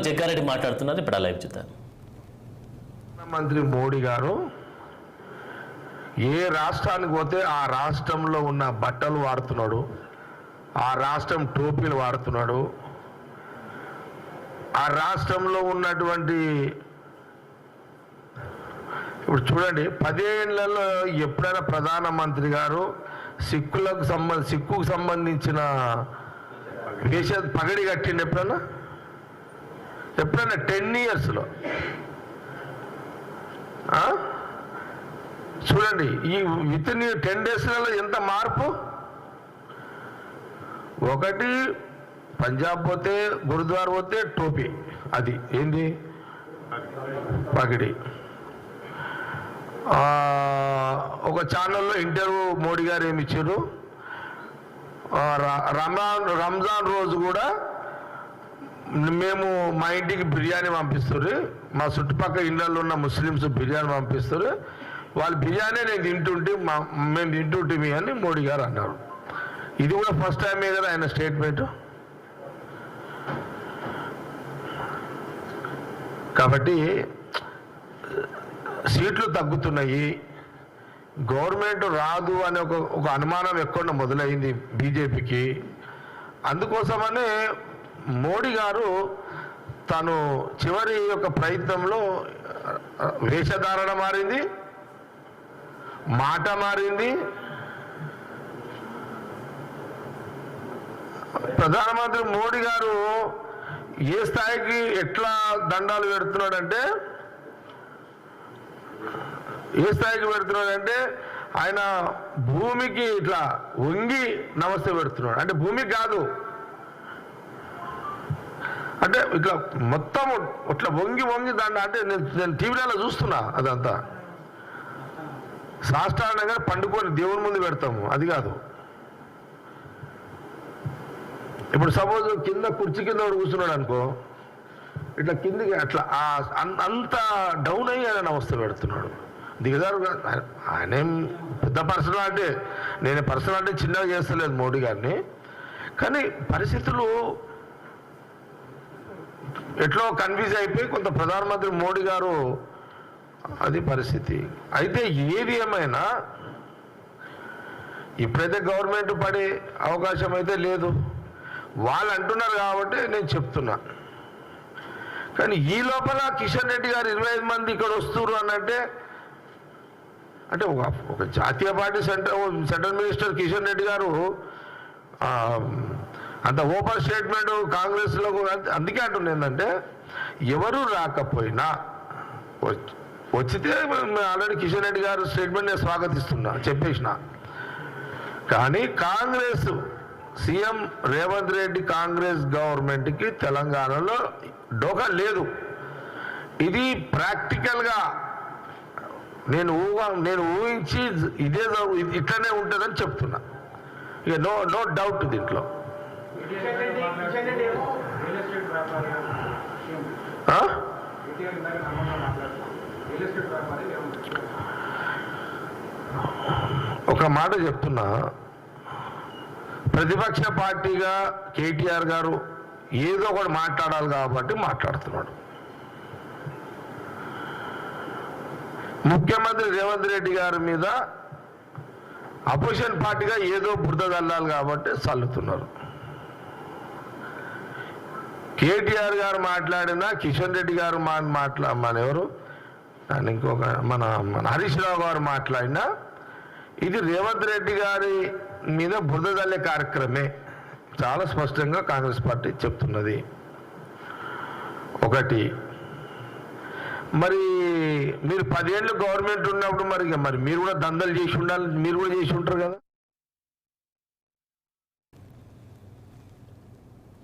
జగ్గారెడ్డి మాట్లాడుతున్నారు. ఇప్పుడు లైవ్ చూద్దాం. మంత్రి మోడీ గారు ఏ రాష్ట్రానికి పోతే ఆ రాష్ట్రంలో ఉన్న బట్టలు వాడుతున్నాడు, ఆ రాష్ట్రం టోపీలు వాడుతున్నాడు, ఆ రాష్ట్రంలో ఉన్నటువంటి ఇప్పుడు చూడండి 10 ఏళ్లలో ఎప్పుడైనా ప్రధానమంత్రి గారు సిక్కుకు సంబంధించిన పగడి కట్టిండి ఎప్పుడైనా 10 ఇయర్స్లో చూడండి. ఈ విత్ ఇన్ 10 డేస్లలో ఎంత మార్పు. ఒకటి పంజాబ్ పోతే గురుద్వారా పోతే టోపీ, అది ఏంది పగిడి. ఒక ఛానల్లో ఇంటర్వ్యూ మోడీ గారు ఏమి ఇచ్చారు, రంజాన్ రోజు కూడా మేము మా ఇంటికి బిర్యానీ పంపిస్తారు, మా చుట్టుపక్కల ఇళ్ళల్లో ఉన్న ముస్లిమ్స్ బిర్యానీ పంపిస్తారు, వాళ్ళు బిర్యానీ నేను మేము తింటుంటే అని మోడీ గారు అన్నారు. ఇది కూడా ఫస్ట్ టైమే కదా ఆయన స్టేట్మెంట్. కాబట్టి సీట్లు తగ్గుతున్నాయి, గవర్నమెంట్ రాదు అనే ఒక అనుమానం ఎక్కడ మొదలైంది బీజేపీకి. అందుకోసమనే మోడీ గారు తను చివరి యొక్క ప్రయత్నంలో వేషధారణ మారింది, మాట మారింది. ప్రధానమంత్రి మోడీ గారు ఏ స్థాయికి ఎట్లా దండాలు పెడుతున్నాడంటే ఆయన భూమికి ఇట్లా వంగి నమస్తే పెడుతున్నాడు. అంటే భూమికి కాదు, అంటే ఇట్లా మొత్తం ఇట్లా వంగి దండ. అంటే నేను టీవీలలో చూస్తున్నా, అదంతా సాష్టాంగంగా పండుకొని దేవుని ముందు పెడతాము, అది కాదు. ఇప్పుడు సపోజ్ కింద కుర్చీ కింద కూర్చున్నాడు అనుకో, ఇట్లా కిందికి అట్లా అంత డౌన్ అయ్యి ఆయన నమస్తే పెడుతున్నాడు. దిగదారు. ఆయనేం పెద్ద పర్సనాలిటీ, నేను పర్సనాలిటీ చిన్నగా చేస్తలేదు మోడీ గారిని, కానీ పరిస్థితులు ఎట్లో కన్ఫ్యూజ్ అయిపోయి కొంత ప్రధానమంత్రి మోడీ గారు, అది పరిస్థితి. అయితే ఏది ఏమైనా ఇప్పుడైతే గవర్నమెంట్ పడే అవకాశం అయితే లేదు, వాళ్ళు అంటున్నారు కాబట్టి నేను చెప్తున్నా. కానీ ఈ లోపల కిషన్ రెడ్డి గారు 25 మంది ఇక్కడ వస్తున్నారు అనంటే, అంటే ఒక జాతీయ party central minister Kishan Reddy గారు అంత ఓపెన్ స్టేట్మెంట్ కాంగ్రెస్లో. అందుకే అంటున్నా ఏంటంటే, ఎవరు రాకపోయినా వచ్చితే ఆల్రెడీ కిషన్ రెడ్డి గారు స్టేట్మెంట్ నేను స్వాగతిస్తున్నా, చెప్పేసిన. కానీ కాంగ్రెస్ సీఎం రేవంత్ రెడ్డి కాంగ్రెస్ గవర్నమెంట్కి తెలంగాణలో డోకా లేదు. ఇది ప్రాక్టికల్గా నేను ఊహించి ఇట్లనే ఉంటుందని చెప్తున్నా. ఇక నో డౌట్ దీంట్లో. ఒక మాట చెప్తున్నా, ప్రతిపక్ష పార్టీగా కేటీఆర్ గారు ఏదో ఒకటి మాట్లాడాలి కాబట్టి మాట్లాడుతున్నాడు. ముఖ్యమంత్రి రేవంత్ రెడ్డి గారి మీద అపోజిషన్ పార్టీగా ఏదో బురద చల్లాలి కాబట్టి చల్లుతున్నారు. కేటీఆర్ గారు మాట్లాడినా, కిషన్ రెడ్డి గారు ఎవరు ఇంకొక మన హరీష్ రావు గారు మాట్లాడినా, ఇది రేవంత్ రెడ్డి గారి మీద బురద చల్లే కార్యక్రమే. చాలా స్పష్టంగా కాంగ్రెస్ పార్టీ చెప్తున్నది. ఒకటి, మరి మీరు 10 ఏళ్ళు గవర్నమెంట్ ఉన్నప్పుడు మరి మీరు కూడా దందలు చేసి ఉండాలి, మీరు కూడా చేసి ఉంటారు కదా.